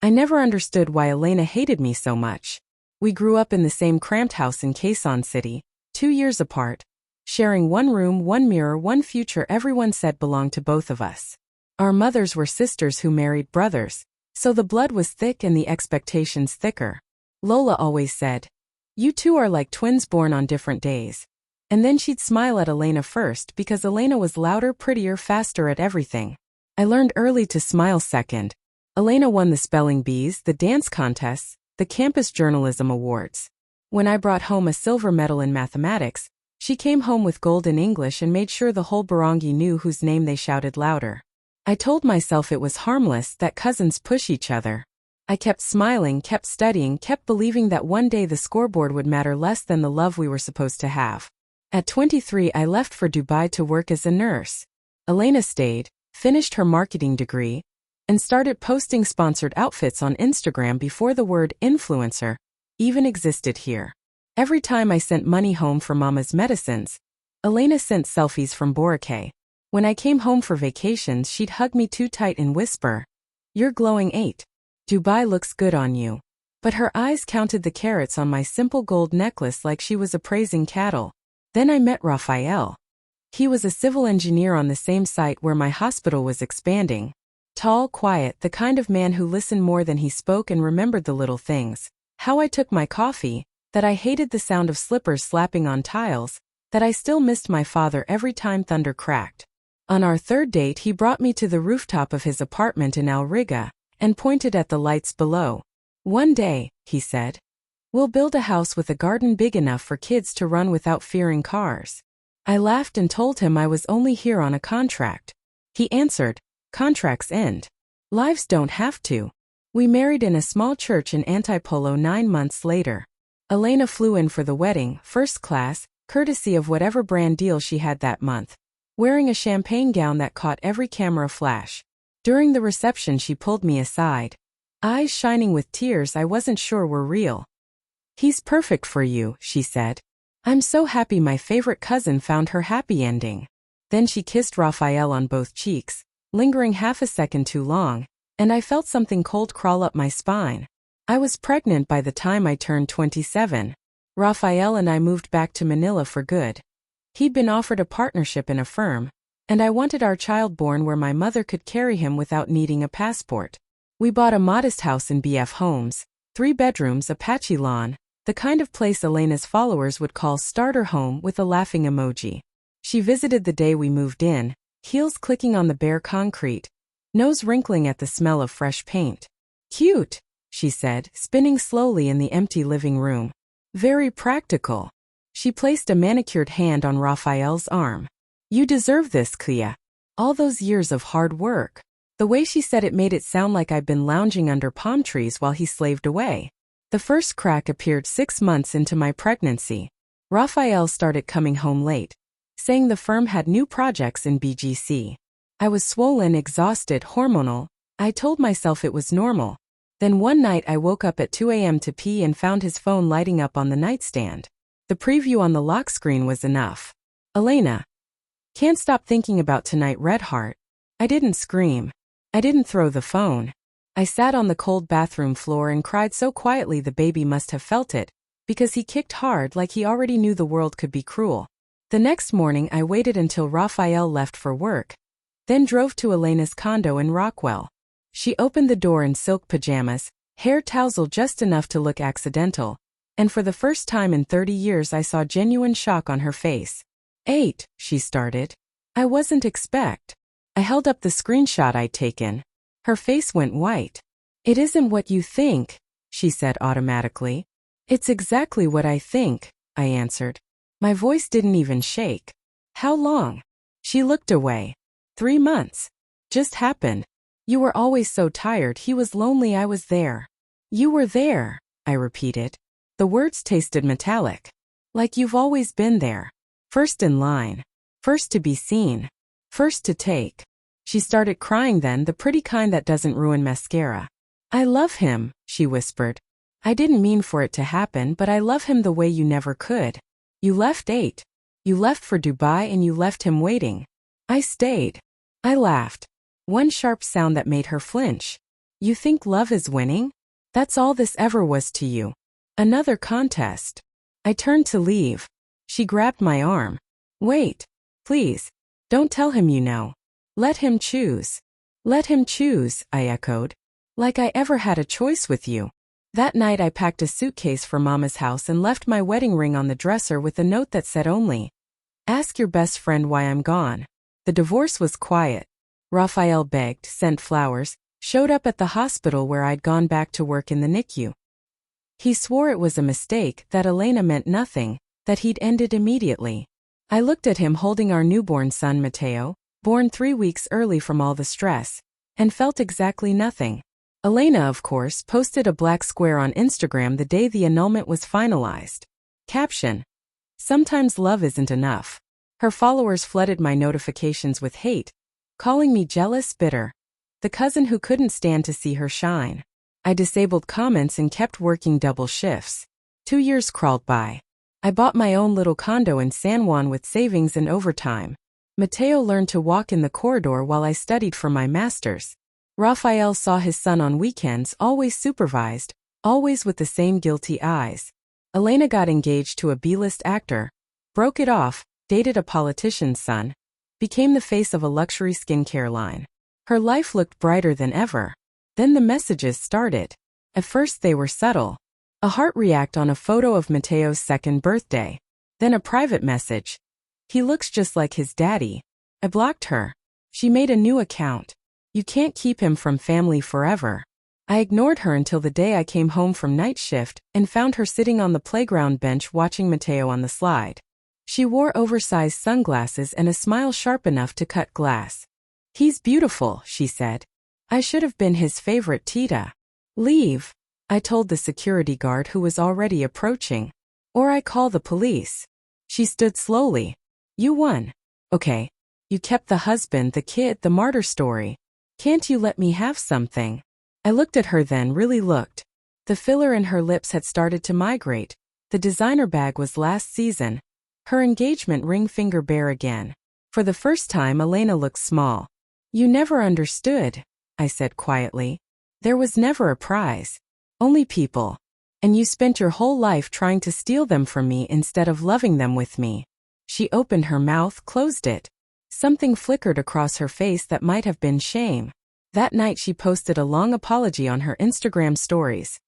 I never understood why Elena hated me so much. We grew up in the same cramped house in Quezon City, 2 years apart, sharing one room, one mirror, one future everyone said belonged to both of us. Our mothers were sisters who married brothers, so the blood was thick and the expectations thicker. Lola always said, "You two are like twins born on different days." And then she'd smile at Elena first because Elena was louder, prettier, faster at everything. I learned early to smile second. Elena won the spelling bees, the dance contests, the campus journalism awards. When I brought home a silver medal in mathematics, she came home with gold in English and made sure the whole barangay knew whose name they shouted louder. I told myself it was harmless, that cousins push each other. I kept smiling, kept studying, kept believing that one day the scoreboard would matter less than the love we were supposed to have. At 23, I left for Dubai to work as a nurse. Elena stayed, finished her marketing degree, and started posting sponsored outfits on Instagram before the word influencer even existed here. Every time I sent money home for Mama's medicines, Elena sent selfies from Boracay. When I came home for vacations, she'd hug me too tight and whisper, "You're glowing 8. Dubai looks good on you." But her eyes counted the carats on my simple gold necklace like she was appraising cattle. Then I met Rafael. He was a civil engineer on the same site where my hospital was expanding. Tall, quiet, the kind of man who listened more than he spoke and remembered the little things. How I took my coffee, that I hated the sound of slippers slapping on tiles, that I still missed my father every time thunder cracked. On our third date, he brought me to the rooftop of his apartment in Al Riga and pointed at the lights below. "One day," he said, "we'll build a house with a garden big enough for kids to run without fearing cars." I laughed and told him I was only here on a contract. He answered, "Contracts end. Lives don't have to." We married in a small church in Antipolo 9 months later. Elena flew in for the wedding, first class, courtesy of whatever brand deal she had that month, wearing a champagne gown that caught every camera flash. During the reception, she pulled me aside, eyes shining with tears I wasn't sure were real. "He's perfect for you," she said. "I'm so happy my favorite cousin found her happy ending." Then she kissed Rafael on both cheeks, lingering half a second too long, and I felt something cold crawl up my spine. I was pregnant by the time I turned 27. Rafael and I moved back to Manila for good. He'd been offered a partnership in a firm, and I wanted our child born where my mother could carry him without needing a passport. We bought a modest house in BF Homes, 3 bedrooms, a patchy lawn, the kind of place Elena's followers would call starter home with a laughing emoji. She visited the day we moved in, heels clicking on the bare concrete, nose wrinkling at the smell of fresh paint. "Cute," she said, spinning slowly in the empty living room. "Very practical." She placed a manicured hand on Rafael's arm. "You deserve this, Clea. All those years of hard work." The way she said it made it sound like I'd been lounging under palm trees while he slaved away. The first crack appeared 6 months into my pregnancy. Rafael started coming home late, saying the firm had new projects in BGC. I was swollen, exhausted, hormonal. I told myself it was normal. Then one night I woke up at 2 a.m. to pee and found his phone lighting up on the nightstand. The preview on the lock screen was enough. "Elena. Can't stop thinking about tonight, red heart." I didn't scream. I didn't throw the phone. I sat on the cold bathroom floor and cried so quietly the baby must have felt it, because he kicked hard like he already knew the world could be cruel. The next morning I waited until Rafael left for work, then drove to Elena's condo in Rockwell. She opened the door in silk pajamas, hair tousled just enough to look accidental, and for the first time in 30 years I saw genuine shock on her face. 8, she started. I wasn't expect. I held up the screenshot I'd taken. Her face went white. "It isn't what you think," she said automatically. "It's exactly what I think," I answered. My voice didn't even shake. "How long?" She looked away. 3 months. Just happened. You were always so tired. He was lonely. I was there. You were there, I repeated. The words tasted metallic. Like you've always been there. First in line. First to be seen. First to take. She started crying then, the pretty kind that doesn't ruin mascara. "I love him," she whispered. "I didn't mean for it to happen, but I love him the way you never could. You left 8. You left for Dubai and you left him waiting. I stayed." I laughed. One sharp sound that made her flinch. You think love is winning? That's all this ever was to you. Another contest. I turned to leave. She grabbed my arm. Wait. Please. Don't tell him you know. Let him choose. Let him choose, I echoed. Like I ever had a choice with you. That night I packed a suitcase for Mama's house and left my wedding ring on the dresser with a note that said only, "Ask your best friend why I'm gone." The divorce was quiet. Raphael begged, sent flowers, showed up at the hospital where I'd gone back to work in the NICU. He swore it was a mistake, that Elena meant nothing, that he'd ended immediately. I looked at him holding our newborn son Matteo, born 3 weeks early from all the stress, and felt exactly nothing. Elena, of course, posted a black square on Instagram the day the annulment was finalized. Caption: "Sometimes love isn't enough." Her followers flooded my notifications with hate, calling me jealous, bitter, the cousin who couldn't stand to see her shine. I disabled comments and kept working double shifts. 2 years crawled by. I bought my own little condo in San Juan with savings and overtime. Matteo learned to walk in the corridor while I studied for my master's. Raphael saw his son on weekends, always supervised, always with the same guilty eyes. Elena got engaged to a B-list actor, broke it off, dated a politician's son, became the face of a luxury skincare line. Her life looked brighter than ever. Then the messages started. At first they were subtle. A heart react on a photo of Matteo's 2nd birthday. Then a private message. "He looks just like his daddy." I blocked her. She made a new account. You can't keep him from family forever. I ignored her until the day I came home from night shift and found her sitting on the playground bench watching Matteo on the slide. She wore oversized sunglasses and a smile sharp enough to cut glass. "He's beautiful," she said. I should have been his favorite Tita. "Leave," I told the security guard who was already approaching. "Or I call the police." She stood slowly. "You won. Okay. You kept the husband, the kid, the martyr story. Can't you let me have something?" I looked at her then, really looked. The filler in her lips had started to migrate. The designer bag was last season. Her engagement ring finger bare again. For the first time Elena looked small. "You never understood," I said quietly. "There was never a prize. Only people. And you spent your whole life trying to steal them from me instead of loving them with me." She opened her mouth, closed it. Something flickered across her face that might have been shame. That night she posted a long apology on her Instagram stories.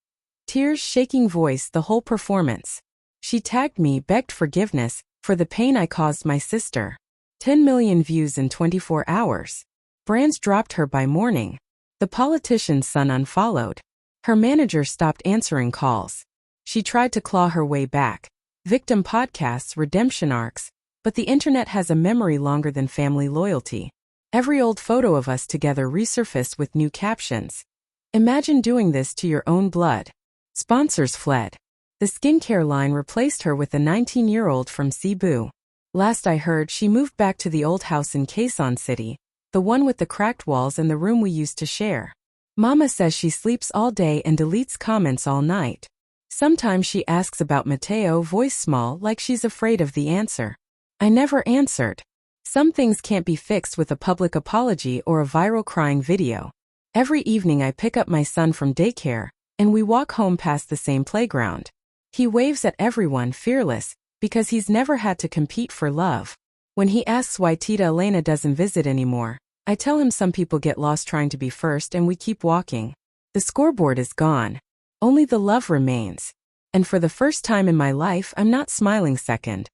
Tears, shaking voice, the whole performance. She tagged me, begged forgiveness for the pain I caused my sister. 10 million views in 24 hours. Brands dropped her by morning. The politician's son unfollowed. Her manager stopped answering calls. She tried to claw her way back. Victim podcasts, redemption arcs. But the internet has a memory longer than family loyalty. Every old photo of us together resurfaced with new captions. Imagine doing this to your own blood. Sponsors fled. The skincare line replaced her with a 19-year-old from Cebu. Last I heard, she moved back to the old house in Quezon City, the one with the cracked walls and the room we used to share. Mama says she sleeps all day and deletes comments all night. Sometimes she asks about Matteo, voice small, like she's afraid of the answer. I never answered. Some things can't be fixed with a public apology or a viral crying video. Every evening I pick up my son from daycare, and we walk home past the same playground. He waves at everyone, fearless, because he's never had to compete for love. When he asks why Tita Elena doesn't visit anymore, I tell him some people get lost trying to be first and we keep walking. The scoreboard is gone. Only the love remains. And for the first time in my life, I'm not smiling second.